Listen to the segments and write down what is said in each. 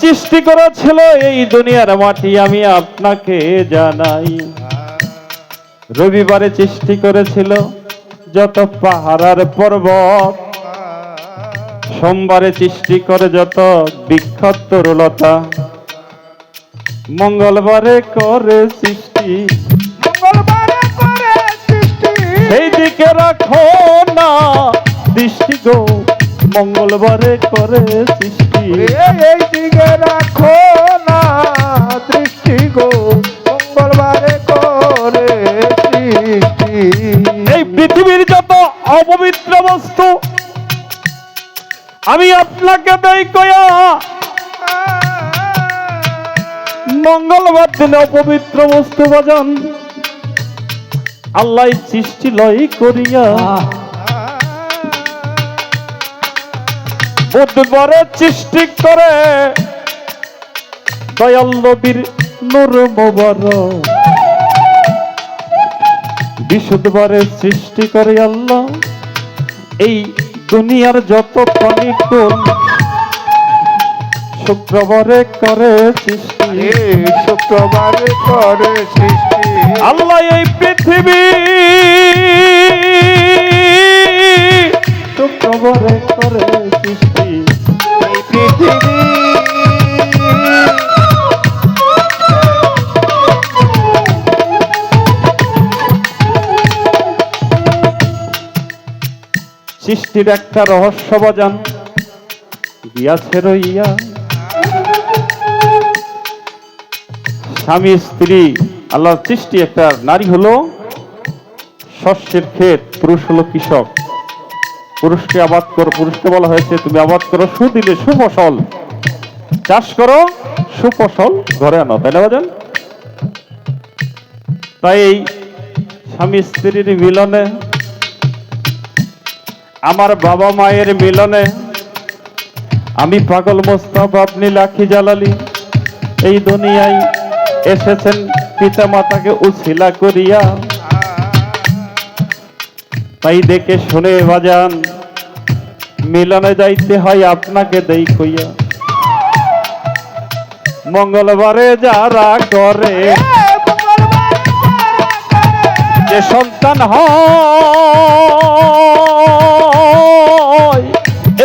সৃষ্টি করেছিল এই দুনিয়ার মাটি আমি আপনাকে জানাই। রবিবারে সৃষ্টি করেছিল যত পাহাড় আর পর্বত, সোমবারে সৃষ্টি করে যত বিখ্যাত তরুলতা, মঙ্গলবারে করে সৃষ্টি, মঙ্গলবারে করে সৃষ্টি, সেই দিকে রাখো না দৃষ্টি গো, মঙ্গলবারে করে সৃষ্টি। এই দিকে রাখো না দৃষ্টি গো, মঙ্গলবারে করে সৃষ্টি। এই পৃথিবীর যত অপবিত্র বস্তু আমি আপনাকে দেই কয়া, মঙ্গলবার দিনে অপবিত্র বস্তু বাজন আল্লাহ সৃষ্টি লয় করিয়া, বুধবারে সৃষ্টি করে দয়াল নবীর নূর মোবারক, বৃহস্পতিবারে সৃষ্টি করে আল্লাহ এই দুনিয়ার যত প্রাণীকুল, শুক্রবারে করে সৃষ্টি, শুক্রবারে করে সৃষ্টি। আল্লাহ এই পৃথিবী শুক্রবারে করে সৃষ্টি। এই পৃথিবী সৃষ্টির একটা রহস্য বাজান গিয়াছে রইয়া, স্বামী স্ত্রী আল্লাহর সৃষ্টি, একটা নারী হলো শস্যের ক্ষেত, পুরুষ হলো কৃষক। পুরুষকে আবাদ করো, পুরুষকে বলা হয়েছে তুমি আবাদ করো সুদিনে সুফসল, চাষ করো সুফসল ঘরে আনো, তাই না বাজান? তাই এই স্বামী স্ত্রীর মিলনে, আমার বাবা মায়ের মিলনে, আমি পাগল মোস্তফা আপনি লাখি জালালি এই দুনিয়ায় এসেছেন পিতা মাতাকে উছিলা করিয়া। তাই দেখে শুনে বাজান মিলনে যাইতে হয় আপনাকে দেই কইয়া, মঙ্গলবারে যারা করে যে সন্তান হয়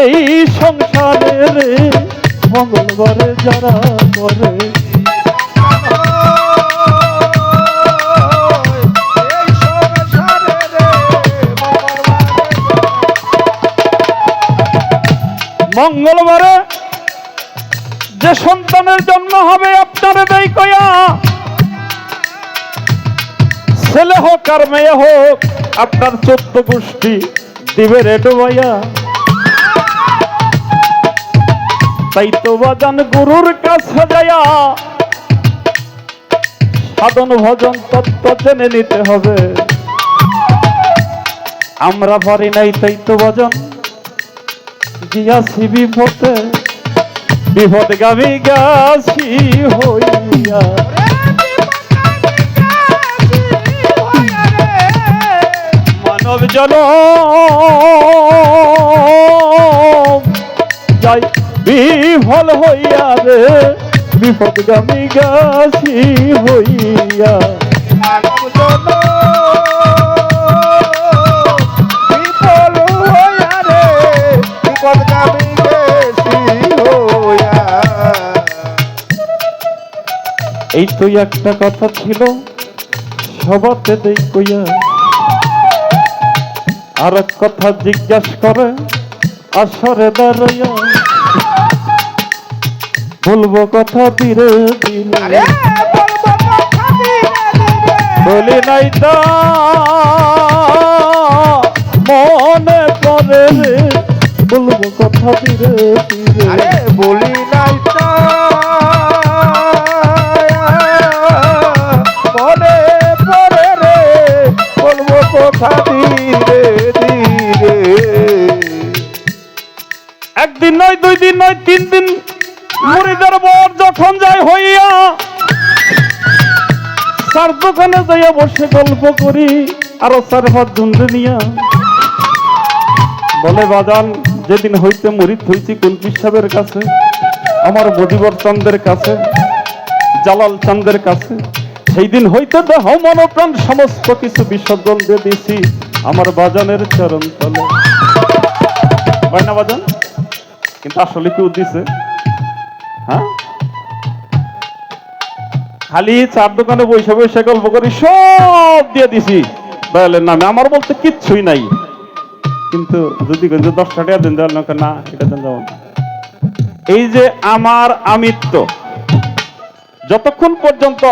এই সংসারে রে, মঙ্গলবারে যারা করে মঙ্গলবারে যে সন্তানের জন্ম হবে আপনারা দেই কয়া, ছেলে হোক আর মেয়ে হোক আপনার 14 গোষ্ঠী দিবে রে ডুবাইয়া। তাই তো বাজান গুরুর কাছে যায়া সাধন ভজন তত্ত্ব জেনে নিতে হবে, আমরা পারি নাই। তাই তো বাজান গিয়াছি বিপদে, বিপদগামী গাছি হইয়া, মানব জন যাই বিফল হইয়া রে, বিপদগামী গাছি হইয়া। এই তো একটা কথা ছিল সবাতে দেই কইয়া, আর এক কথা জিজ্ঞাসা করে আসরে দাঁড়াইয়া, বলবো কথা ধীরে ধীরে, বলি নাই তা মনে করে রে, বলবো কথা ধীরে ধীরে, বলি নাই তা মনে পড়ে রে, বলবো কথা ধীরে ধীরে। একদিন নয়, 2 দিন নয়, 3 দিন মুড়িদের বর যখন যায় হইয়া, স্যার দোকানে যাইয়া বসে গল্প করি, আরো 4 জুনরে নিয়া বলে বাজান যেদিন হইতে মুরিদ হইছি কুলপি সাহেবের কাছে, আমার মজিবর চন্দ্রের কাছে, জালাল চন্দ্রের কাছে। সেই দিন হইতে দেহ মন প্রাণ সমস্ত কিছু বিসর্জন দিয়ে দিছি আমার বাজানের চরণ তলে। হয় না বাজান? কিন্তু আসলে কেউ দিছে? হ্যাঁ, খালি চার দোকানে বৈশা বৈশা গল্প করি সব দিয়ে দিছি দয়ালের নামে, আমার বলতে কিচ্ছুই নাই। কিন্তু যদি 10 টাকা দেন দয়াল না, এটা দেন যাবো না। এই যে আমার আমিত্ব, যতক্ষণ পর্যন্ত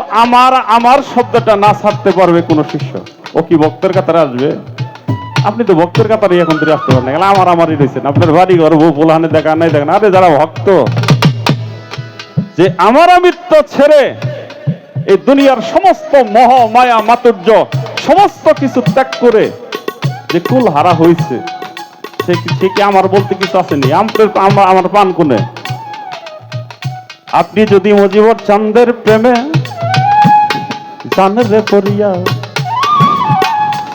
আমার শব্দটা না ছাড়তে পারবে কোন শিষ্য, ও কি ভক্তের কাতারে আসবে? আপনি তো ভক্তের কাতারে এখন ধরে আসতে পারেন না, আমারই রয়েছেন। আপনার বাড়ি ঘর বউ পোলাহানে দেখা নাই দেখেন। আরে যারা ভক্ত, যে আমার আমিত্ব ছেড়ে এই দুনিয়ার সমস্ত মোহ মায়া মাতুর্য সমস্ত কিছু ত্যাগ করে যে কুল হারা হয়েছে, সে কি আমার বলতে কিছু আসেনি? আমার পান কোনে? আপনি যদি মজিবর চাঁদের প্রেমে জানের রে পড়িয়া,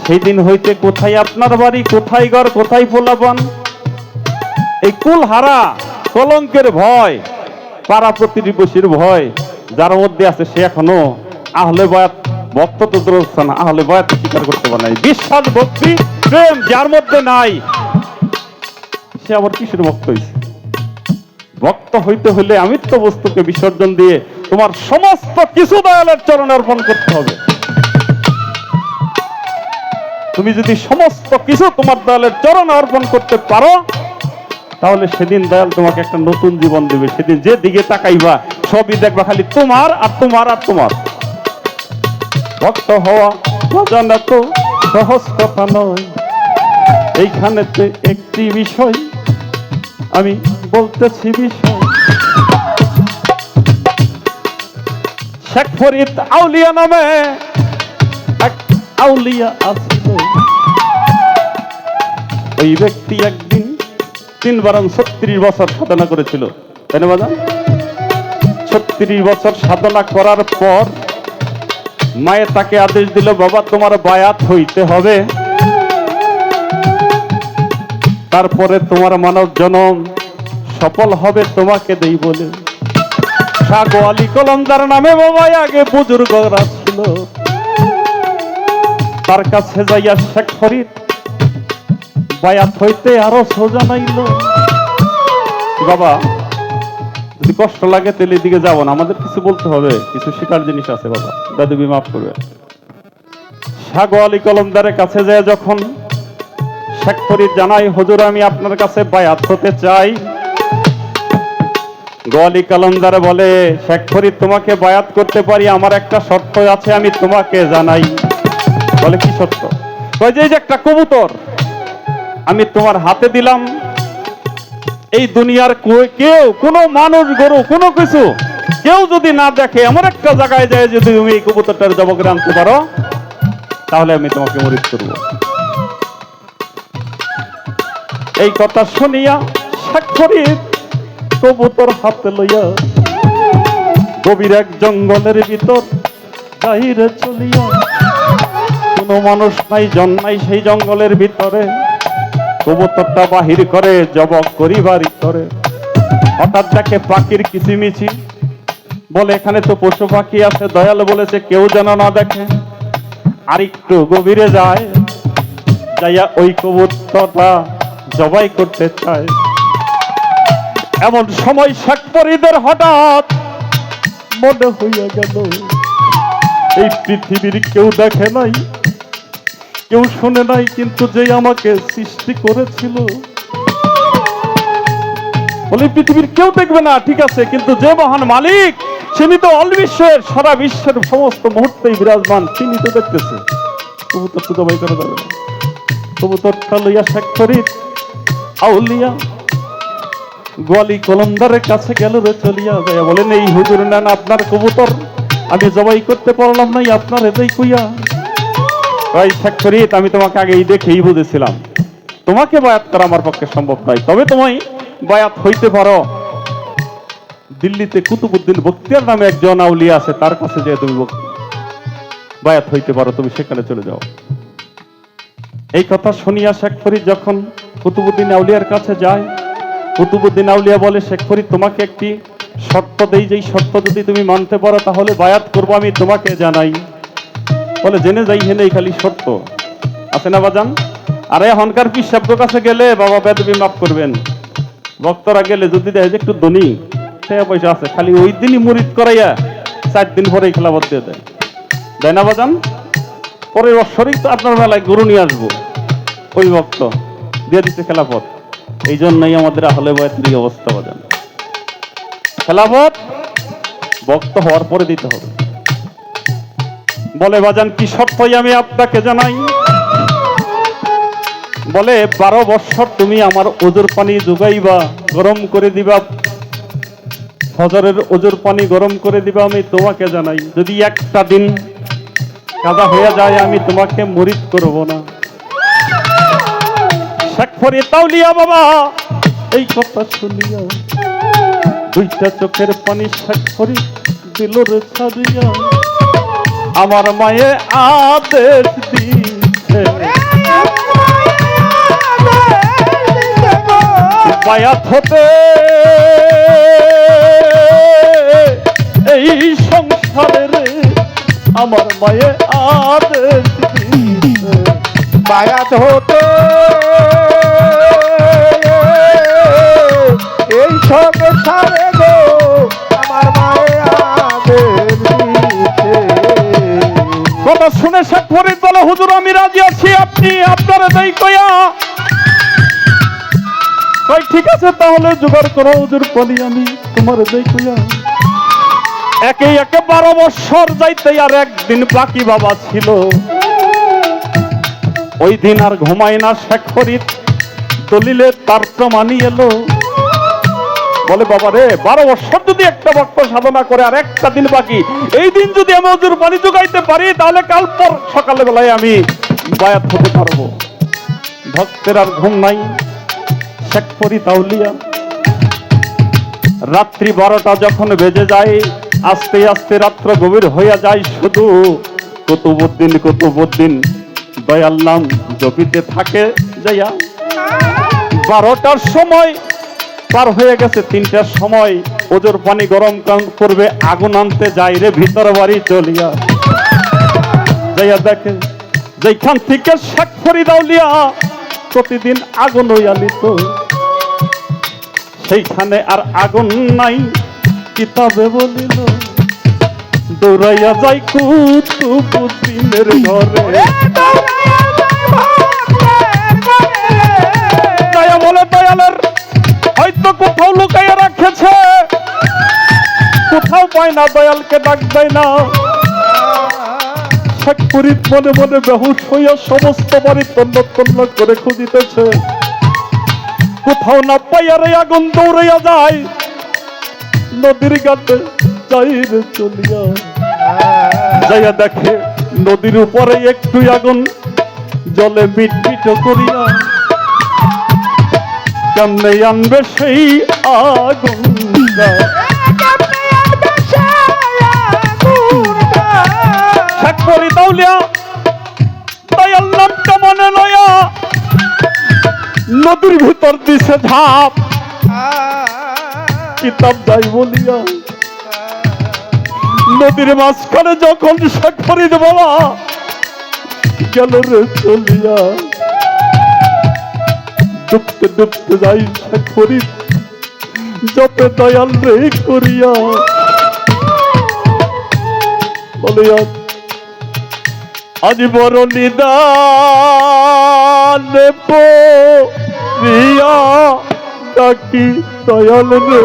সেই দিন হইতে কোথায় আপনার বাড়ি, কোথায় ঘর, কোথায় পোলাপান? এই কুল হারা কলঙ্কের ভয়, পাড়া প্রতিবেশীর ভয় যার মধ্যে আছে, সে এখনো আহলে বায়াত ভক্ত তো দূরস্থ না, আহলে বায়াত স্বীকার করতে পারে নাই। বিশ্বাস ভক্তি প্রেম যার মধ্যে নাই, সে আবার কিসের ভক্ত হয়েছে? ভক্ত হইতে হলে আমিত্ব বস্তুকে বিসর্জন দিয়ে তোমার সমস্ত কিছু দয়ালের চরণে অর্পণ করতে হবে। তুমি যদি সমস্ত কিছু তোমার দয়ালের চরণে অর্পণ করতে পারো, তাহলে সেদিন দয়াল তোমাকে একটা নতুন জীবন দেবে। সেদিন যে দিকে তাকাইবা সবই দেখবা খালি তোমার আর তোমার আর তোমার। ভক্ত হওয়া জানা তো সহজ কথা নয়। এইখানেতে একটি বিষয় আমি বলতেছি, বিষয় শেখ ফরিদ আউলিয়া নামে এক আউলিয়া আছিল। ওই ব্যক্তি একদিন 36 বছর সাধনা করেছিল, তাই না বাজান? 36 বছর সাধনা করার পর মায়ে তাকে আদেশ দিল, বাবা তোমার বায়াত হইতে হবে, তারপরে তোমার মানব জনম সফল হবে তোমাকে দেই বলে। শাহ গোয়ালি কলমদার নামে বাবা আগে বুজুর্গরা ছিল, তার কাছে যাইয়া শেখ ফরিদ বায়াত হইতে আরো সোজা নাইল। বাবা যদি কষ্ট লাগে তাহলে দিকে যাবো না, আমাদের কিছু বলতে হবে, কিছু শেখার জিনিস আছে। বাবা দাদুবি মাফ করবে। শাহ গোয়ালি কলমদারের কাছে যায় যখন শেখ ফরিদ জানাই, হুজুর আমি আপনার কাছে বায়াত হতে চাই। গোয়ালি কলমদার বলে, শেখ ফরিদ তোমাকে বায়াত করতে পারি, আমার একটা শর্ত আছে, আমি তোমাকে জানাই। বলে কি শর্ত? যে একটা কবুতর আমি তোমার হাতে দিলাম, এই দুনিয়ার কেউ, কোনো মানুষ, গরু, কোনো কিছু কেউ যদি না দেখে, এমন একটা জায়গায় যায় যদি তুমি এই কবুতরটার জব করে আনতে পারো, তাহলে আমি তোমাকে মরিদ করব। এই কথা শুনিয়া শেখ ফরিদ কবুতর হাতে লইয়া গভীর এক জঙ্গলের ভিতর বাহিরে চলিয়া, কোনো মানুষ নাই, জন নাই সেই জঙ্গলের ভিতরে, কবুতরটা বাহির করে জবক করিবার করে। হঠাৎ দেখে পাখির কিচিমিচি, বলে এখানে তো পশু পাখি আছে, দয়াল বলেছে কেউ যেন না দেখে। আর একটু গভীরে যায়, যাইয়া ওই কবুতরটা জবাই করতে চায়। এমন সময় শেখ ফরিদের হঠাৎ মনে হইয়া গেল, এই পৃথিবীর কেউ দেখে নাই, কেউ শুনে নাই, কিন্তু যে আমাকে সৃষ্টি করেছিল, বলে পৃথিবীর কেউ দেখবে না ঠিক আছে, কিন্তু যে মহান মালিক, তিনি তো অল বিশ্বের, সারা বিশ্বের সমস্ত মুহূর্তেই বিরাজমান, তিনি তো দেখতেছে। কবুতর তো জবাই করে যাবে না। কবুতরটা লইয়া শেখ ফরিদ আউলিয়া গোয়ালি কলমদারের কাছে গেল রে চলিয়া যায়, বলেন এই হুজুর নেন আপনার কবুতর, আমি জবাই করতে পারলাম নাই, আপনার এটাই কইয়া। ভাই শেখ ফরিদ, আমি তোমাকে আগেই দেখেই বুঝেছিলাম তোমাকে বায়াত করা আমার পক্ষে সম্ভব নয়, তবে তুমি বায়াত হইতে পারো। দিল্লিতে কুতুবউদ্দিন বখতিয়ার নামে একজন আউলিয়া আছে, তার কাছে যে তুমি বায়াত হইতে পারো, তুমি সেখানে চলে যাও। এই কথা শুনিয়া শেখ ফরিদ যখন কুতুবউদ্দিন আউলিয়ার কাছে যায়, কুতুবউদ্দিন আউলিয়া বলে, শেখ ফরিদ তোমাকে একটি শর্ত দেই, যেই শর্ত যদি তুমি মানতে পারো তাহলে বায়াত করবো আমি তোমাকে জানাই। বলে জেনে যাই হেনেই খালি শর্ত আছে না বাজান? আরে এখনকার পীর সাহেবের কাছে গেলে বাবা বেদবি মাফ করবেন, ভক্তরা গেলে যদি দেখে যে একটু ধনী সে পয়সা আছে, খালি ওই দিনই মুরিদ করাইয়া 4 দিন পরেই খেলাফত দিয়ে দেয়, তাই না বাজান? পরের বছরই তো আপনার বেলায় গরু নিয়ে আসবো, ওই ভক্ত দিয়ে দিচ্ছে খেলাফত। এই জন্যই আমাদের আহলে বায়াতের এই অবস্থা বাজান। খেলাফত ভক্ত হওয়ার পরে দিতে হবে। বলে বাজান কি শর্তই আমি আপনাকে জানাই। বলে 12 বছর তুমি আমার ওজোর পানি যোগাইবা, গরম করে দিবা, ফজরের ওজোর পানি গরম করে দিবা আমি তোমাকে জানাই। যদি একটা দিন কাজা হয়ে যায় আমি তোমাকে মুরিদ করব না। শেখ ফরিদ আউলিয়া বাবা এই কথা শুনিয়া দুইটা চোখের পানি শেখ ফরিদ দিল রে ছাড়িয়া। আমার মায়ে আদেশ দিছে বায়াত হতে এই সংসারের, আমার মায়ে আদেশ দিছে বায়াত হতে এই সংসারে গো, আমার মায়ে আদেশ দিছে। কথা শুনে শেখ ফরিদ বলে হুজুর আমি রাজি আছি, আপনি আপনারা দেই কয়া। কই ঠিক আছে তাহলে জোগাড় করো হুজুর পানি আমি তোমার দেই কয়া। একে 12 বছর যাইতে আর একদিন বাকি বাবা ছিল। ওই দিন আর ঘুমায় না শেখ ফরিদ, দলিলে তার প্রমাণই এলো। বলে বাবা রে 12 বছর যদি একটা ভক্ত সাধনা করে আর একটা দিন বাকি, এই দিন যদি আমি হুজুর পানি যোগাইতে পারি তাহলে কাল পর সকালে বেলায় আমি বায়াত হতে পারবো। ভক্তের আর ঘুম নাই। শেখ ফরিদ আউলিয়া রাত্রি 12টা যখন বেজে যায়, আস্তে আস্তে রাত্র গভীর হইয়া যায়, শুধু কুতুবউদ্দিন দয়াল নাম জপিতে থাকে যাইয়া। 12টার সময় পার হয়ে গেছে, 3টার সময় ওজোর পানি গরম করবে, আগুন আনতে যায় রে ভিতর বাড়ি চলিয়া যাইয়া দেখে যেখান থেকে শেখ ফরিদ আউলিয়া প্রতিদিন আগুন হইয়া নিত, সেইখানে আর আগুন নাই। কিতাবে বলিল দৌড়াইয়া যাই কুতুবউদ্দিনের ঘরে, যাইয়া বলে দয়ালের হয়তো কোথাও লুকাইয়া রাখেছে, কোথাও পায় না, দয়ালকে ডাক দেয় না। শেখ ফরিদ মনে মনে বেহুশ হইয়া সমস্ত বাড়ি তন্ন তন্ন করে খুঁজিতেছে, কোথাও না পাইয়া রে আগুন দৌড়াইয়া যায় নদীর ঘাটে যাই রে চলিয়া। যাইয়া দেখে নদীর উপরে একটু আগুন জলে মিটমিট করিয়া, কেমনে আনবে সেই আগুন? শেখ ফরিদ আউলিয়া দয়াল নামটা মনে লয়া নদীর ভিতর দিছে ঝাঁপ, কিতাব যাই বলিয়া নদীর মাঝখানে যখন শেখ ফরিদ বাবা গেল রে চলিয়া। ডুবতে ডুবতে যাই শেখ ফরিদ যতে দয়াল রে করিয়া। বলে আজ বড় নিদান পড়িয়া ডাকি দয়াল রে।